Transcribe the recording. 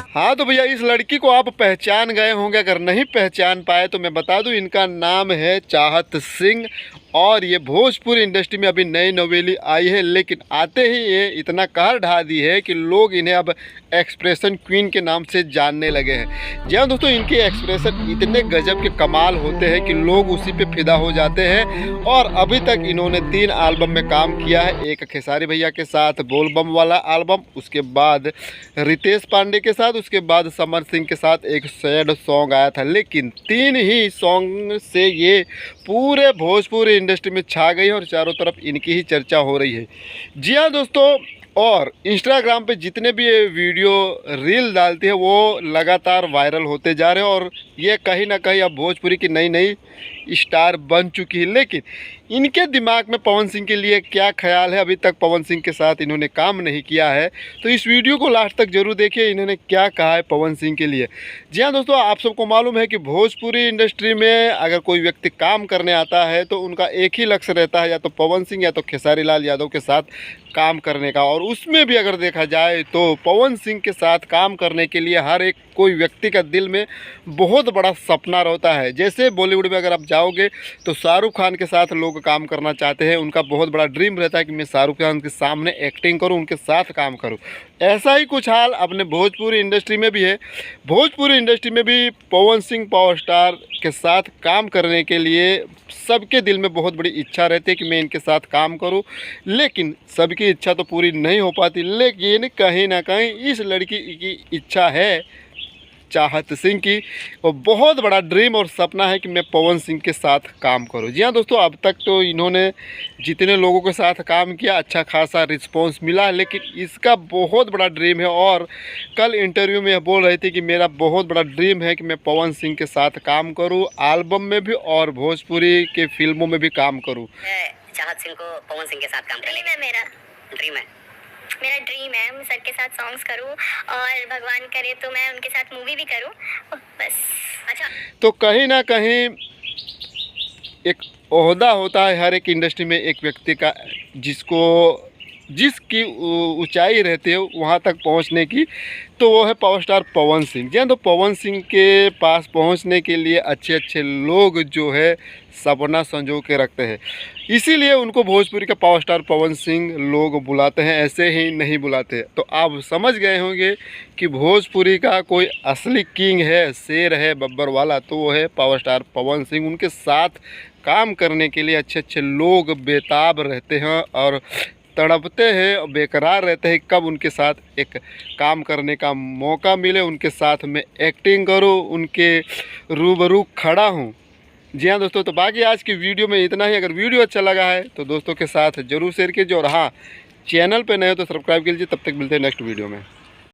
हाँ तो भैया इस लड़की को आप पहचान गए होंगे, अगर नहीं पहचान पाए तो मैं बता दूं इनका नाम है चाहत सिंह और ये भोजपुरी इंडस्ट्री में अभी नई नवेली आई है, लेकिन आते ही ये इतना कहर ढा दी है कि लोग इन्हें अब एक्सप्रेशन क्वीन के नाम से जानने लगे हैं। जी हाँ दोस्तों, इनके एक्सप्रेशन इतने गजब के कमाल होते हैं कि लोग उसी पे फिदा हो जाते हैं और अभी तक इन्होंने 3 एल्बम में काम किया है। एक खेसारी भैया के साथ बोलबम वाला एल्बम, उसके बाद रितेश पांडे के साथ, उसके बाद समर सिंह के साथ एक सैड सॉन्ग आया था, लेकिन 3 ही सॉन्ग से ये पूरे भोजपुरी इंडस्ट्री में छा गई है और चारों तरफ इनकी ही चर्चा हो रही है। जी हाँ दोस्तों, और इंस्टाग्राम पे जितने भी ये वीडियो रील डालती है वो लगातार वायरल होते जा रहे हैं और ये कहीं ना कहीं अब भोजपुरी की नई नई स्टार बन चुकी है। लेकिन इनके दिमाग में पवन सिंह के लिए क्या ख्याल है, अभी तक पवन सिंह के साथ इन्होंने काम नहीं किया है, तो इस वीडियो को लास्ट तक जरूर देखिए, इन्होंने क्या कहा है पवन सिंह के लिए। जी हाँ दोस्तों, आप सबको मालूम है कि भोजपुरी इंडस्ट्री में अगर कोई व्यक्ति काम करने आता है तो उनका एक ही लक्ष्य रहता है, या तो पवन सिंह या तो खेसारी लाल यादव के साथ काम करने का। और उसमें भी अगर देखा जाए तो पवन सिंह के साथ काम करने के लिए हर एक कोई व्यक्ति का दिल में बहुत बड़ा सपना रहता है। जैसे बॉलीवुड में अगर आप जाओगे तो शाहरुख खान के साथ लोग काम करना चाहते हैं, उनका बहुत बड़ा ड्रीम रहता है कि मैं शाहरुख खान के सामने एक्टिंग करूं, उनके साथ काम करूं। ऐसा ही कुछ हाल अपने भोजपुरी इंडस्ट्री में भी है। भोजपुरी इंडस्ट्री में भी पवन सिंह पावर स्टार के साथ काम करने के लिए सबके दिल में बहुत बड़ी इच्छा रहती है कि मैं इनके साथ काम करूं, लेकिन सबकी इच्छा तो पूरी नहीं हो पाती। लेकिन कहीं ना कहीं इस लड़की की इच्छा है चाहत सिंह की, और बहुत बड़ा ड्रीम और सपना है कि मैं पवन सिंह के साथ काम करूं। जी हाँ दोस्तों, अब तक तो इन्होंने जितने लोगों के साथ काम किया अच्छा खासा रिस्पांस मिला, लेकिन इसका बहुत बड़ा ड्रीम है और कल इंटरव्यू में बोल रही थी कि मेरा बहुत बड़ा ड्रीम है कि मैं पवन सिंह के साथ काम करूं, एल्बम में भी और भोजपुरी के फिल्मों में भी काम करूं। चाहत सिंह को पवन सिंह के साथ काम करना है मेरा ड्रीम है मैं सर के साथ सॉन्ग्स करूं और भगवान करे तो मैं उनके साथ मूवी भी करूं बस। अच्छा, तो कहीं ना कहीं एक ओहदा होता है हर एक इंडस्ट्री में एक व्यक्ति का, जिसकी ऊंचाई रहती है वहाँ तक पहुँचने की, तो वो है पावर स्टार पवन सिंह। जी हाँ, तो पवन सिंह के पास पहुँचने के लिए अच्छे अच्छे लोग जो है सपना संजो के रखते हैं, इसीलिए उनको भोजपुरी का पावर स्टार पवन सिंह लोग बुलाते हैं, ऐसे ही नहीं बुलाते। तो आप समझ गए होंगे कि भोजपुरी का कोई असली किंग है, शेर है बब्बर वाला, तो वो है पावर स्टार पवन सिंह। उनके साथ काम करने के लिए अच्छे अच्छे लोग बेताब रहते हैं और तड़पते हैं और बेकरार रहते हैं कब उनके साथ एक काम करने का मौका मिले, उनके साथ में एक्टिंग करूं, उनके रूबरू खड़ा हूं। जी हाँ दोस्तों, तो बाकी आज की वीडियो में इतना ही। अगर वीडियो अच्छा लगा है तो दोस्तों के साथ ज़रूर शेयर कीजिए और हाँ, चैनल पे नए हो तो सब्सक्राइब कीजिए। तब तक मिलते हैं नेक्स्ट वीडियो में।